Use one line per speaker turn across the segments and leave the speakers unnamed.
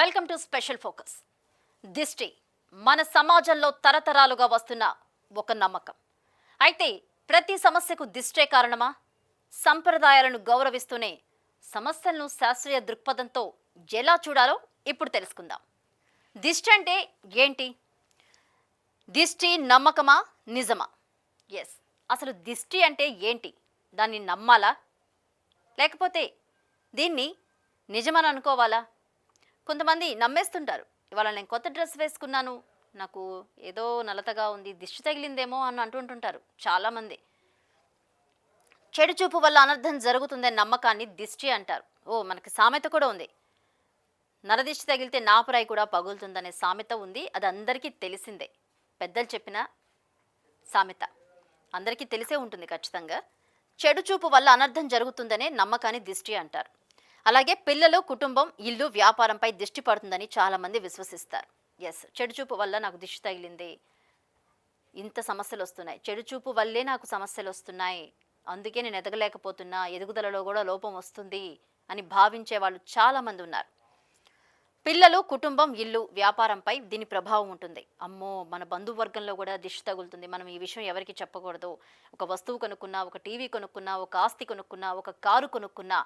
Welcome to special focus. దిష్టి మన సమాజంలో తరతరాలుగా వస్తున్న ఒక నమ్మకం. అయితే ప్రతి సమస్యకు దిష్టే కారణమా? సంప్రదాయాలను గౌరవిస్తూనే సమస్యలను శాస్త్రీయ దృక్పథంతో ఎలా చూడాలో ఇప్పుడు తెలుసుకుందాం. దిష్టి అంటే ఏంటి? దిష్టి నమ్మకమా, నిజమా? ఎస్, అసలు దిష్టి అంటే ఏంటి? దాన్ని నమ్మాలా, లేకపోతే దీన్ని నిజమని అనుకోవాలా? కొంతమంది నమ్మేస్తుంటారు. ఇవాళ నేను కొత్త డ్రెస్ వేసుకున్నాను, నాకు ఏదో నలతగా ఉంది, దిష్టి తగిలిందేమో అని అంటుంటుంటారు చాలామంది. చెడు చూపు వల్ల అనర్థం జరుగుతుందనే నమ్మకాన్ని దిష్టి అంటారు. మనకి సామెత కూడా ఉంది, నరదిష్టి తగిలితే నాపురాయి కూడా పగులుతుందనే సామెత ఉంది. అది అందరికీ తెలిసిందే, పెద్దలు చెప్పిన సామెత అందరికీ తెలిసే ఉంటుంది ఖచ్చితంగా. చెడు చూపు వల్ల అనర్థం జరుగుతుందనే నమ్మకాన్ని దిష్టి అంటారు. అలాగే పిల్లలు, కుటుంబం, ఇల్లు, వ్యాపారంపై దిష్టి పడుతుందని చాలామంది విశ్వసిస్తారు. ఎస్, చెడు చూపు వల్ల నాకు దిష్టి తగిలింది, ఇంత సమస్యలు వస్తున్నాయి, చెడు చూపు వల్లే నాకు సమస్యలు వస్తున్నాయి, అందుకే నేను ఎదగలేకపోతున్నా, ఎదుగుదలలో కూడా లోపం వస్తుంది అని భావించే వాళ్ళు చాలామంది ఉన్నారు. పిల్లలు, కుటుంబం, ఇల్లు, వ్యాపారంపై దీని ప్రభావం ఉంటుంది. అమ్మో, మన బంధువర్గంలో కూడా దిష్టి తగులుతుంది, మనం ఈ విషయం ఎవరికి చెప్పకూడదు. ఒక వస్తువు కొనుక్కున్నా, ఒక టీవీ కొనుక్కున్నా, ఒక ఆస్తి కొనుక్కున్నా, ఒక కారు కొనుక్కున్నా,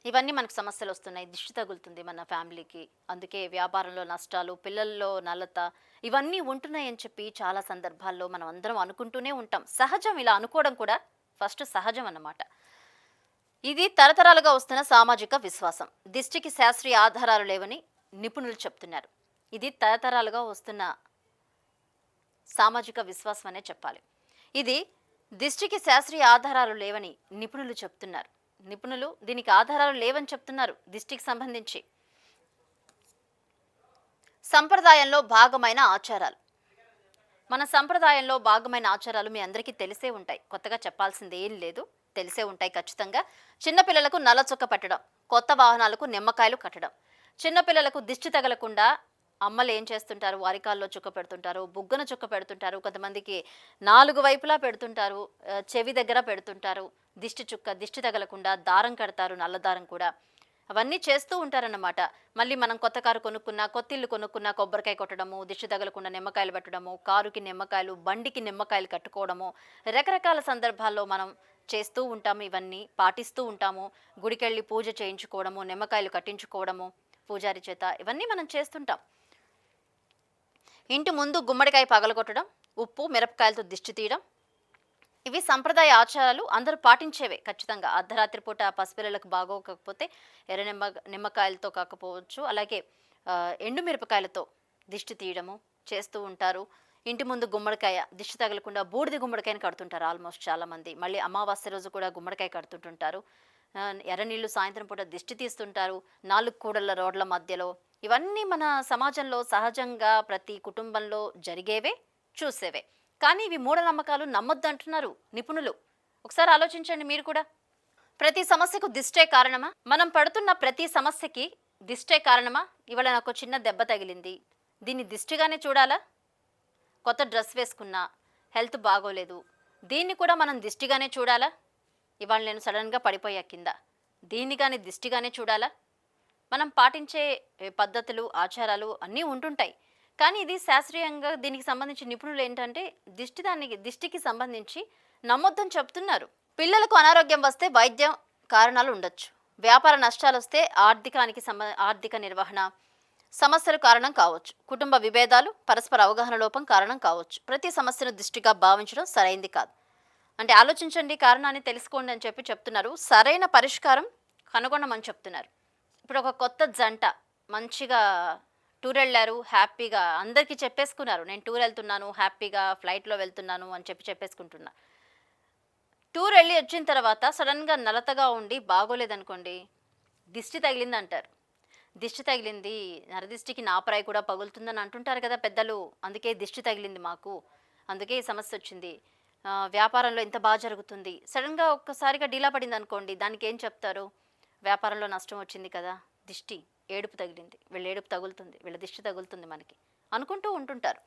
ఇవన్నీ మనకు సమస్యలు వస్తున్నాయి, దిష్టి తగులుతుంది మన ఫ్యామిలీకి, అందుకే వ్యాపారంలో నష్టాలు, పిల్లల్లో నలత, ఇవన్నీ ఉంటున్నాయని చెప్పి చాలా సందర్భాల్లో మనం అందరం అనుకుంటూనే ఉంటాం. సహజం, ఇలా అనుకోవడం కూడా ఫస్ట్ సహజం అన్నమాట. ఇది తరతరాలుగా వస్తున్న సామాజిక విశ్వాసం. దిష్టికి శాస్త్రీయ ఆధారాలు లేవని నిపుణులు చెప్తున్నారు. ఇది తరతరాలుగా వస్తున్న సామాజిక విశ్వాసం అనే చెప్పాలి. ఇది దిష్టికి శాస్త్రీయ ఆధారాలు లేవని నిపుణులు చెప్తున్నారు. నిపుణులు దీనికి ఆధారాలు లేవని చెప్తున్నారు. దిష్టికి సంబంధించి సంప్రదాయంలో భాగమైన ఆచారాలు, మన సంప్రదాయంలో భాగమైన ఆచారాలు మీ అందరికీ తెలిసే ఉంటాయి, కొత్తగా చెప్పాల్సింది ఏం లేదు, తెలిసే ఉంటాయి ఖచ్చితంగా. చిన్నపిల్లలకు నల్ల చొక్క పెట్టడం, కొత్త వాహనాలకు నిమ్మకాయలు కట్టడం, చిన్నపిల్లలకు దిష్టి తగలకుండా అమ్మలు ఏం చేస్తుంటారు, వారికాల్లో చుక్క పెడుతుంటారు, బుగ్గన చుక్క పెడుతుంటారు, కొంతమందికి 4 వైపులా పెడుతుంటారు, చెవి దగ్గర పెడుతుంటారు దిష్టి చుక్క, దిష్టి తగలకుండా దారం కడతారు, నల్ల దారం కూడా. అవన్నీ చేస్తూ ఉంటారన్నమాట. మళ్ళీ మనం కొత్త కారు కొనుక్కున్నా, కొత్త ఇల్లు కొనుక్కున్నా కొబ్బరికాయ కొట్టడము, దిష్టి తగలకుండా నిమ్మకాయలు పెట్టడము, కారుకి నిమ్మకాయలు, బండికి నిమ్మకాయలు కట్టుకోవడము, రకరకాల సందర్భాల్లో మనం చేస్తూ ఉంటాము. ఇవన్నీ పాటిస్తూ ఉంటాము. గుడికెళ్ళి పూజ చేయించుకోవడము, నిమ్మకాయలు కట్టించుకోవడము పూజారి చేత, ఇవన్నీ మనం చేస్తుంటాం. ఇంటి ముందు గుమ్మడికాయ పగలగొట్టడం, ఉప్పు మిరపకాయలతో దిష్టి తీయడం, ఇవి సంప్రదాయ ఆచారాలు, అందరూ పాటించేవే ఖచ్చితంగా. అర్ధరాత్రి పూట పసిపిల్లలకు బాగోకపోతే ఎర్ర నిమ్మకాయలతో కాకపోవచ్చు, అలాగే ఎండు మిరపకాయలతో దిష్టి తీయడము చేస్తూ ఉంటారు. ఇంటి ముందు గుమ్మడికాయ, దిష్టి తగలకుండా బూడిది గుమ్మడికాయని కడుతుంటారు ఆల్మోస్ట్ చాలామంది. మళ్ళీ అమావాస్య రోజు కూడా గుమ్మడికాయ కడుతుంటుంటారు. ఎర్ర నీళ్లు సాయంత్రం పూట దిష్టి తీస్తుంటారు 4 కూడళ్ళ రోడ్ల మధ్యలో. ఇవన్నీ మన సమాజంలో సహజంగా ప్రతి కుటుంబంలో జరిగేవే, చూసేవే. కానీ ఇవి మూఢనమ్మకాలు, నమ్మొద్దు అంటున్నారు నిపుణులు. ఒకసారి ఆలోచించండి మీరు కూడా. ప్రతి సమస్యకు దిష్టే కారణమా? మనం పడుతున్న ప్రతి సమస్యకి దిష్టే కారణమా? ఇవాళ నాకు చిన్న దెబ్బ తగిలింది, దీన్ని దిష్టిగానే చూడాలా? కొత్త డ్రెస్ వేసుకున్నా, హెల్త్ బాగోలేదు, దీన్ని కూడా మనం దిష్టిగానే చూడాలా? ఇవాళ నేను సడన్గా పడిపోయా కింద, దీన్ని కానీ దిష్టిగానే చూడాలా? మనం పాటించే పద్ధతులు, ఆచారాలు అన్నీ ఉంటుంటాయి. కానీ ఇది శాస్త్రీయంగా దీనికి సంబంధించి నిపుణులు ఏంటంటే దిష్టికి సంబంధించి నమ్మొద్దని చెప్తున్నారు. పిల్లలకు అనారోగ్యం వస్తే వైద్య కారణాలు ఉండొచ్చు, వ్యాపార నష్టాలు వస్తే ఆర్థిక నిర్వహణ సమస్యలు కారణం కావచ్చు, కుటుంబ విభేదాలు, పరస్పర అవగాహన లోపం కారణం కావచ్చు. ప్రతి సమస్యను దిష్టిగా భావించడం సరైంది కాదు. అంటే ఆలోచించండి, కారణాన్ని తెలుసుకోండి అని చెప్తున్నారు. సరైన పరిష్కారం కనుగొనమని చెప్తున్నారు. ఇప్పుడు ఒక కొత్త జంట మంచిగా టూర్ వెళ్ళారు, హ్యాపీగా అందరికీ చెప్పేసుకున్నారు, నేను టూర్ వెళ్తున్నాను, హ్యాపీగా ఫ్లైట్లో వెళ్తున్నాను అని చెప్పేసుకుంటున్నా. టూర్ వెళ్ళి వచ్చిన తర్వాత సడన్గా నలతగా ఉండి బాగోలేదనుకోండి, దిష్టి తగిలింది అంటారు. దిష్టి తగిలింది, నరదిష్టికి నాపరాయి కూడా పగులుతుందని అంటుంటారు కదా పెద్దలు. అందుకే దిష్టి తగిలింది మాకు, అందుకే ఈ సమస్య వచ్చింది, వ్యాపారంలో ఇంత బాగా జరుగుతుంది. సడన్గా ఒక్కసారిగా డీలా పడింది అనుకోండి, దానికి ఏం చెప్తారు? వ్యాపారంలో నష్టం వచ్చింది కదా, దిష్టి, ఏడుపు తగిలింది, వీళ్ళ ఏడుపు తగులుతుంది, వీళ్ళ దిష్టి తగులుతుంది మనకి అనుకుంటూ ఉంటుంటారు.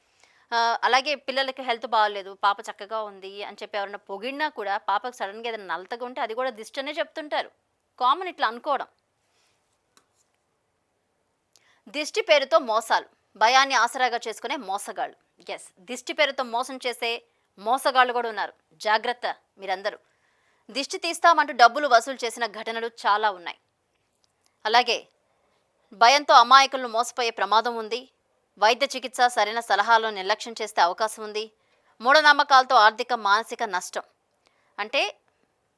అలాగే పిల్లలకి హెల్త్ బాగాలేదు, పాప చక్కగా ఉంది అని చెప్పి ఎవరైనా పొగిడినా కూడా పాపకు సడన్గా ఏదైనా నలతగా ఉంటే అది కూడా దిష్టి అనే చెప్తుంటారు. కామన్ ఇట్లా అనుకోవడం. దిష్టి పేరుతో మోసాలు, భయాన్ని ఆసరాగా చేసుకునే మోసగాళ్ళు. ఎస్, దిష్టి పేరుతో మోసం చేసే మోసగాళ్ళు కూడా ఉన్నారు. జాగ్రత్త మీరందరూ. దిష్టి తీస్తామంటూ డబ్బులు వసూలు చేసిన ఘటనలు చాలా ఉన్నాయి. అలాగే భయంతో అమాయకులను మోసపోయే ప్రమాదం ఉంది. వైద్య చికిత్స సరైన సలహాలను నిర్లక్ష్యం చేస్తే అవకాశం ఉంది. మూఢనమ్మకాలతో ఆర్థిక మానసిక నష్టం. అంటే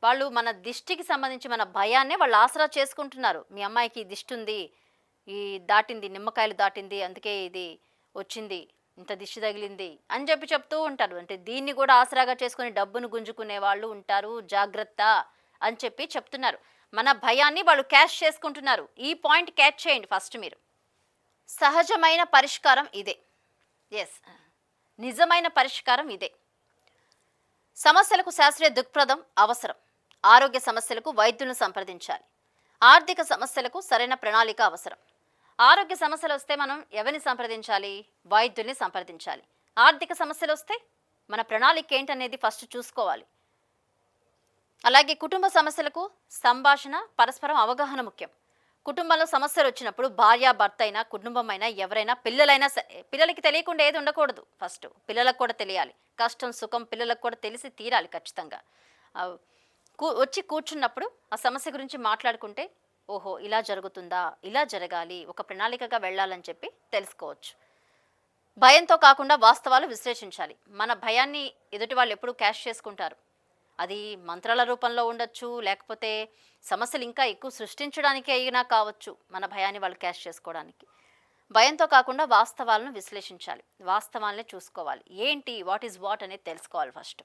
వాళ్ళు మన దిష్టికి సంబంధించి మన భయాన్నే వాళ్ళు ఆసరా చేసుకుంటున్నారు. మీ అమ్మాయికి ఈ దిష్టి ఉంది, ఈ దాటింది, నిమ్మకాయలు దాటింది, అందుకే ఇది వచ్చింది, ఇంత దిష్టి తగిలింది అని చెప్పి చెప్తూ ఉంటారు. అంటే దీన్ని కూడా ఆసరాగా చేసుకుని డబ్బును గుంజుకునే వాళ్ళు ఉంటారు, జాగ్రత్త అని చెప్పి చెప్తున్నారు. మన భయాన్ని వాళ్ళు క్యాష్ చేసుకుంటున్నారు. ఈ పాయింట్ క్యాచ్ చేయండి ఫస్ట్ మీరు. సహజమైన పరిష్కారం ఇదే. ఎస్, నిజమైన పరిష్కారం ఇదే. సమస్యలకు శాస్త్రీయ దృక్పథం అవసరం. ఆరోగ్య సమస్యలకు వైద్యులను సంప్రదించాలి. ఆర్థిక సమస్యలకు సరైన ప్రణాళిక అవసరం. ఆరోగ్య సమస్యలు వస్తే మనం ఎవరిని సంప్రదించాలి? వైద్యుల్ని సంప్రదించాలి. ఆర్థిక సమస్యలు వస్తే మన ప్రణాళిక ఏంటనేది ఫస్ట్ చూసుకోవాలి. అలాగే కుటుంబ సమస్యలకు సంభాషణ, పరస్పరం అవగాహన ముఖ్యం. కుటుంబంలో సమస్యలు వచ్చినప్పుడు భార్య, భర్త అయినా, కుటుంబం అయినా, ఎవరైనా, పిల్లలైనా సరే, పిల్లలకి తెలియకుండా ఏది ఉండకూడదు. ఫస్ట్ పిల్లలకు కూడా తెలియాలి. కష్టం సుఖం పిల్లలకు కూడా తెలిసి తీరాలి ఖచ్చితంగా. ఆ, వచ్చి కూర్చున్నప్పుడు ఆ సమస్య గురించి మాట్లాడుకుంటే, ఓహో ఇలా జరుగుతుందా, ఇలా జరగాలి, ఒక ప్రణాళికగా వెళ్ళాలని చెప్పి తెలుసుకోవచ్చు. భయంతో కాకుండా వాస్తవాలు విశ్లేషించాలి. మన భయాన్ని ఎదుటి వాళ్ళు ఎప్పుడు క్యాష్ చేసుకుంటారు. అది మంత్రాల రూపంలో ఉండొచ్చు, లేకపోతే సమస్యలు ఇంకా ఎక్కువ సృష్టించడానికి అయినా కావచ్చు. మన భయాన్ని వాళ్ళు క్యాష్ చేసుకోవడానికి. భయంతో కాకుండా వాస్తవాలను విశ్లేషించాలి. వాస్తవాలనే చూసుకోవాలి. ఏంటి, వాట్ ఈజ్ వాట్ అనేది తెలుసుకోవాలి ఫస్ట్.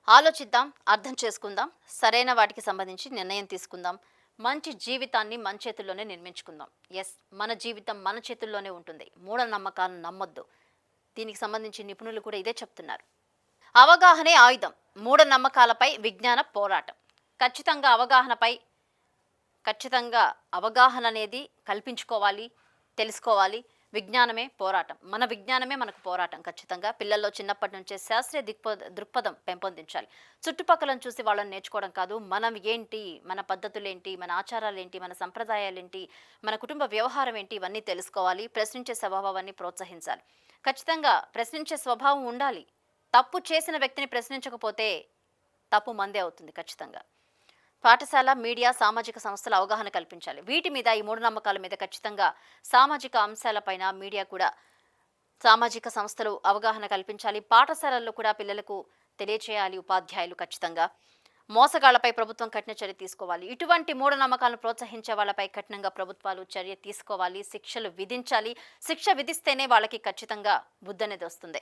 ఆలోచిద్దాం, అర్థం చేసుకుందాం, సరైన వాటికి సంబంధించి నిర్ణయం తీసుకుందాం. మంచి జీవితాన్ని మన చేతుల్లోనే నిర్మించుకుందాం. ఎస్, మన జీవితం మన చేతుల్లోనే ఉంటుంది. మూఢనమ్మకాలను నమ్మొద్దు. దీనికి సంబంధించి నిపుణులు కూడా ఇదే చెప్తున్నారు. అవగాహనే ఆయుధం. మూఢనమ్మకాలపై విజ్ఞాన పోరాటం. ఖచ్చితంగా అవగాహన అనేది కల్పించుకోవాలి, తెలుసుకోవాలి. విజ్ఞానమే పోరాటం. మన విజ్ఞానమే మనకు పోరాటం. ఖచ్చితంగా పిల్లల్లో చిన్నప్పటి నుంచే శాస్త్రీయ దృక్పథం పెంపొందించాలి. చుట్టుపక్కలను చూసి వాళ్ళని నేర్చుకోవడం కాదు, మనం ఏంటి, మన పద్ధతులు ఏంటి, మన ఆచారాలు ఏంటి, మన సంప్రదాయాలు ఏంటి, మన కుటుంబ వ్యవహారం ఏంటి, ఇవన్నీ తెలుసుకోవాలి. ప్రశ్నించే స్వభావాన్ని ప్రోత్సహించాలి. ఖచ్చితంగా ప్రశ్నించే స్వభావం ఉండాలి. తప్పు చేసిన వ్యక్తిని ప్రశ్నించకపోతే తప్పు మందే అవుతుంది ఖచ్చితంగా. పాఠశాల, మీడియా, సామాజిక సంస్థల అవగాహన కల్పించాలి. వీటి మీద, ఈ మూఢనమ్మకాల మీద ఖచ్చితంగా సామాజిక అంశాలపైన మీడియా కూడా, సామాజిక సంస్థలు అవగాహన కల్పించాలి. పాఠశాలల్లో కూడా పిల్లలకు తెలియచేయాలి ఉపాధ్యాయులు ఖచ్చితంగా. మోసగాళ్లపై ప్రభుత్వం కఠిన చర్య తీసుకోవాలి. ఇటువంటి మూఢనమ్మకాలను ప్రోత్సహించే వాళ్ళపై కఠినంగా ప్రభుత్వాలు చర్య తీసుకోవాలి. శిక్షలు విధించాలి. శిక్ష విధిస్తేనే వాళ్ళకి ఖచ్చితంగా బుద్ధి అనేది వస్తుంది.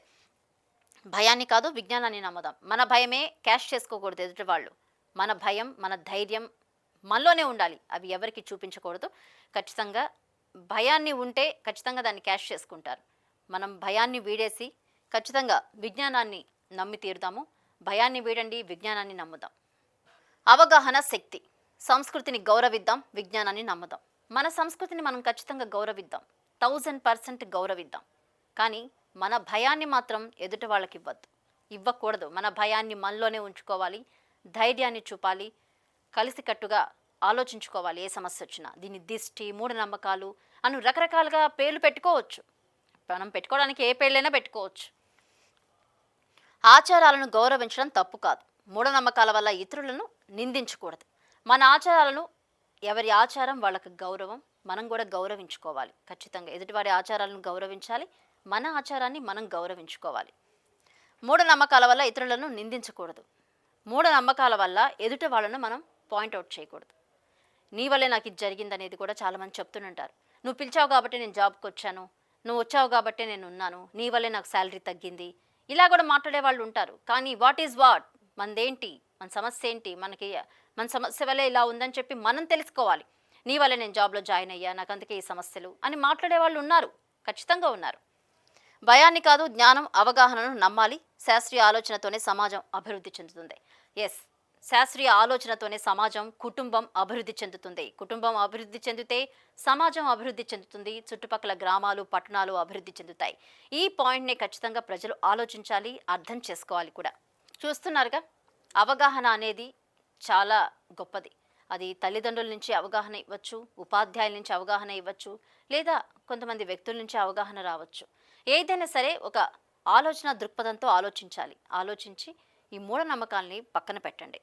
భయాన్ని కాదు, విజ్ఞానాన్ని నమ్ముదాం. మన భయమే క్యాష్ చేసుకోకూడదు ఎదుటి వాళ్ళు. మన భయం, మన ధైర్యం మనలోనే ఉండాలి. అవి ఎవరికి చూపించకూడదు. ఖచ్చితంగా భయాన్ని ఉంటే ఖచ్చితంగా దాన్ని క్యాష్ చేసుకుంటారు. మనం భయాన్ని వీడేసి ఖచ్చితంగా విజ్ఞానాన్ని నమ్మి తీరుదాము. భయాన్ని వీడండి, విజ్ఞానాన్ని నమ్ముదాం. అవగాహన శక్తి. సంస్కృతిని గౌరవిద్దాం, విజ్ఞానాన్ని నమ్ముదాం. మన సంస్కృతిని మనం ఖచ్చితంగా గౌరవిద్దాం, 1000% గౌరవిద్దాం. కానీ మన భయాన్ని మాత్రం ఎదుటి వాళ్ళకి ఇవ్వకూడదు. మన భయాన్ని మనలోనే ఉంచుకోవాలి. ధైర్యాన్ని చూపాలి. కలిసికట్టుగా ఆలోచించుకోవాలి. ఏ సమస్య వచ్చినా దీన్ని దిష్టి, మూఢనమ్మకాలు అను రకరకాలుగా పేర్లు పెట్టుకోవచ్చు. మనం పెట్టుకోవడానికి ఏ పేర్లైనా పెట్టుకోవచ్చు. ఆచారాలను గౌరవించడం తప్పు కాదు. మూఢనమ్మకాల వల్ల ఇతరులను నిందించకూడదు. మన ఆచారాలను, ఎవరి ఆచారం వాళ్ళకి గౌరవం, మనం కూడా గౌరవించుకోవాలి. ఖచ్చితంగా ఎదుటివారి ఆచారాలను గౌరవించాలి. మన ఆచారాన్ని మనం గౌరవించుకోవాలి. మూఢనమ్మకాల వల్ల ఇతరులను నిందించకూడదు. మూఢనమ్మకాల వల్ల ఎదుటి వాళ్ళను మనం పాయింట్అవుట్ చేయకూడదు. నీ వల్లే నాకు ఇది జరిగిందనేది కూడా చాలామంది చెప్తుంటారు. నువ్వు పిలిచావు కాబట్టి నేను జాబ్కి వచ్చాను, నువ్వు వచ్చావు కాబట్టి నేను ఉన్నాను, నీ వల్లే నాకు శాలరీ తగ్గింది, ఇలా కూడా మాట్లాడే వాళ్ళు ఉంటారు. కానీ వాట్ ఈజ్ వాట్, మనదేంటి, మన సమస్య ఏంటి, మన సమస్య వల్లే ఇలా ఉందని చెప్పి మనం తెలుసుకోవాలి. నీ వల్లే నేను జాబ్లో జాయిన్ అయ్యా, నాకు అందుకే ఈ సమస్యలు అని మాట్లాడే వాళ్ళు ఉన్నారు, ఖచ్చితంగా ఉన్నారు. భయాన్ని కాదు, జ్ఞానం, అవగాహనను నమ్మాలి. శాస్త్రీయ ఆలోచనతోనే సమాజం అభివృద్ధి చెందుతుంది. ఎస్, శాస్త్రీయ ఆలోచనతోనే సమాజం, కుటుంబం అభివృద్ధి చెందుతుంది. కుటుంబం అభివృద్ధి చెందితే సమాజం అభివృద్ధి చెందుతుంది. చుట్టుపక్కల గ్రామాలు, పట్టణాలు అభివృద్ధి చెందుతాయి. ఈ పాయింట్ని ఖచ్చితంగా ప్రజలు ఆలోచించాలి, అర్థం చేసుకోవాలి కూడా. చూస్తున్నారుగా, అవగాహన అనేది చాలా గొప్పది. అది తల్లిదండ్రుల నుంచి అవగాహన ఇవ్వచ్చు, ఉపాధ్యాయుల నుంచి అవగాహన ఇవ్వచ్చు, లేదా కొంతమంది వ్యక్తుల నుంచి అవగాహన రావచ్చు. ఏదైనా సరే ఒక ఆలోచన దృక్పథంతో ఆలోచించాలి. ఆలోచించి ఈ మూఢనమ్మకాల్ని పక్కన పెట్టండి.